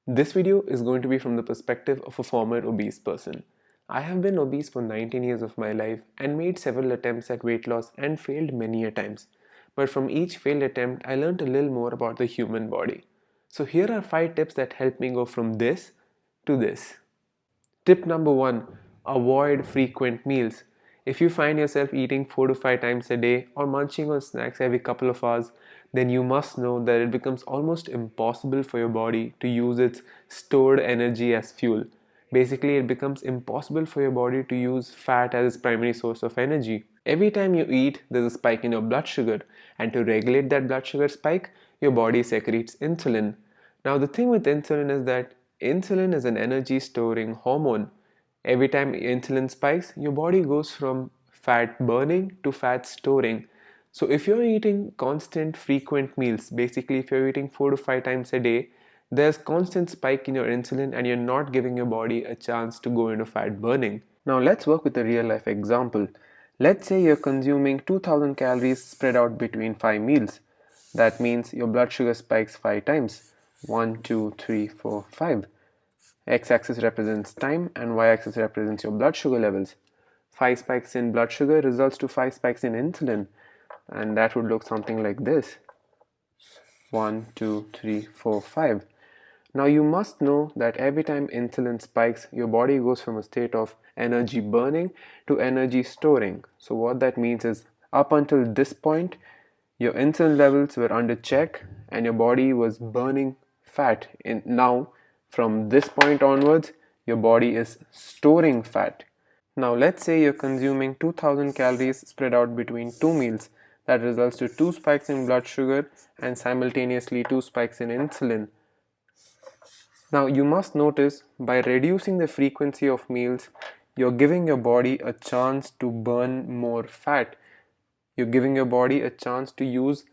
This video is going to be from the perspective of a former obese person. I have been obese for 19 years of my life and made several attempts at weight loss and failed many a times. But from each failed attempt, I learned a little more about the human body. So here are 5 tips that helped me go from this to this. Tip number 1. Avoid frequent meals. If you find yourself eating 4 to 5 times a day or munching on snacks every couple of hours, then you must know that it becomes almost impossible for your body to use its stored energy as fuel. Basically, it becomes impossible for your body to use fat as its primary source of energy. Every time you eat, there's a spike in your blood sugar, and to regulate that blood sugar spike, your body secretes insulin. Now, the thing with insulin is that insulin is an energy storing hormone. Every time insulin spikes, your body goes from fat burning to fat storing. So if you're eating constant frequent meals, basically if you're eating 4 to 5 times a day, there's constant spike in your insulin and you're not giving your body a chance to go into fat burning. Now let's work with a real life example. Let's say you're consuming 2000 calories spread out between 5 meals. That means your blood sugar spikes 5 times. 1, 2, 3, 4, 5. X-axis represents time and y-axis represents your blood sugar levels. 5 spikes in blood sugar results to 5 spikes in insulin, and that would look something like this. 1, 2, 3, 4, 5. Now you must know that every time insulin spikes, your body goes from a state of energy burning to energy storing. So what that means is, up until this point, your insulin levels were under check and your body was burning fat. Now, from this point onwards, your body is storing fat. Now let's say you're consuming 2000 calories spread out between 2 meals. That results to 2 spikes in blood sugar and simultaneously 2 spikes in insulin. Now you must notice, by reducing the frequency of meals, you're giving your body a chance to burn more fat. You're giving your body a chance to use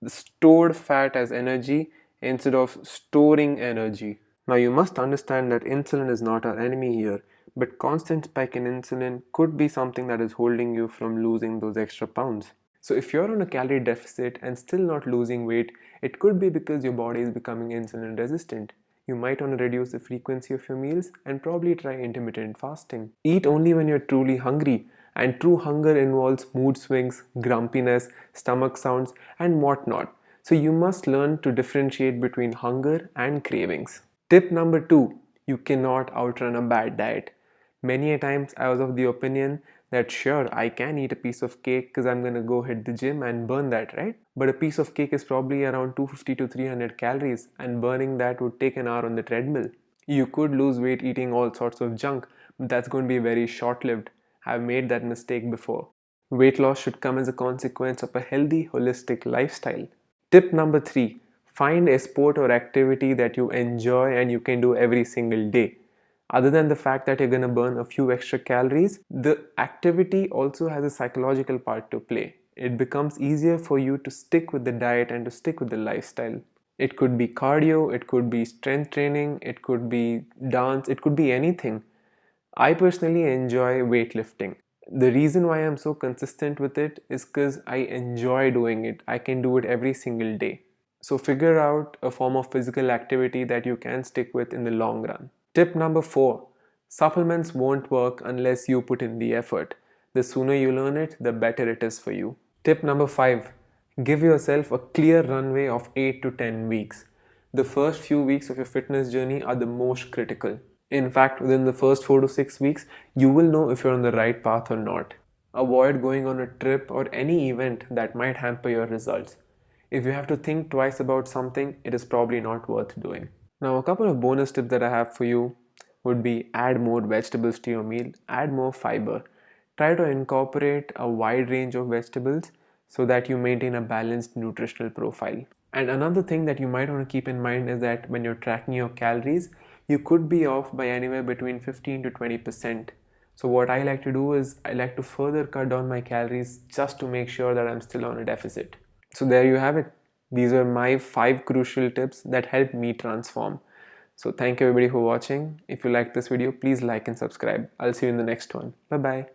the stored fat as energy instead of storing energy. Now you must understand that insulin is not our enemy here, but constant spike in insulin could be something that is holding you from losing those extra pounds. So if you're on a calorie deficit and still not losing weight, it could be because your body is becoming insulin resistant. You might want to reduce the frequency of your meals and probably try intermittent fasting. Eat only when you're truly hungry, and true hunger involves mood swings, grumpiness, stomach sounds, and whatnot. So you must learn to differentiate between hunger and cravings. Tip number 2. You cannot outrun a bad diet. Many a times I was of the opinion that sure, I can eat a piece of cake because I'm gonna go hit the gym and burn that, right? But a piece of cake is probably around 250 to 300 calories, and burning that would take an hour on the treadmill. You could lose weight eating all sorts of junk, but that's going to be very short-lived. I've made that mistake before. Weight loss should come as a consequence of a healthy, holistic lifestyle. Tip number 3. Find a sport or activity that you enjoy and you can do every single day. Other than the fact that you're going to burn a few extra calories, the activity also has a psychological part to play. It becomes easier for you to stick with the diet and to stick with the lifestyle. It could be cardio, it could be strength training, it could be dance, it could be anything. I personally enjoy weightlifting. The reason why I'm so consistent with it is because I enjoy doing it. I can do it every single day. So figure out a form of physical activity that you can stick with in the long run. Tip number 4. Supplements won't work unless you put in the effort. The sooner you learn it, the better it is for you. Tip number 5. Give yourself a clear runway of 8 to 10 weeks. The first few weeks of your fitness journey are the most critical. In fact, within the first 4 to 6 weeks, you will know if you're on the right path or not. Avoid going on a trip or any event that might hamper your results. If you have to think twice about something, it is probably not worth doing. Now, a couple of bonus tips that I have for you would be add more vegetables to your meal, add more fiber. Try to incorporate a wide range of vegetables so that you maintain a balanced nutritional profile. And another thing that you might want to keep in mind is that when you're tracking your calories, you could be off by anywhere between 15 to 20%. So what I like to do is I like to further cut down my calories just to make sure that I'm still on a deficit. So there you have it. These are my 5 crucial tips that helped me transform. So thank you everybody for watching. If you like this video, please like and subscribe. I'll see you in the next one. Bye bye.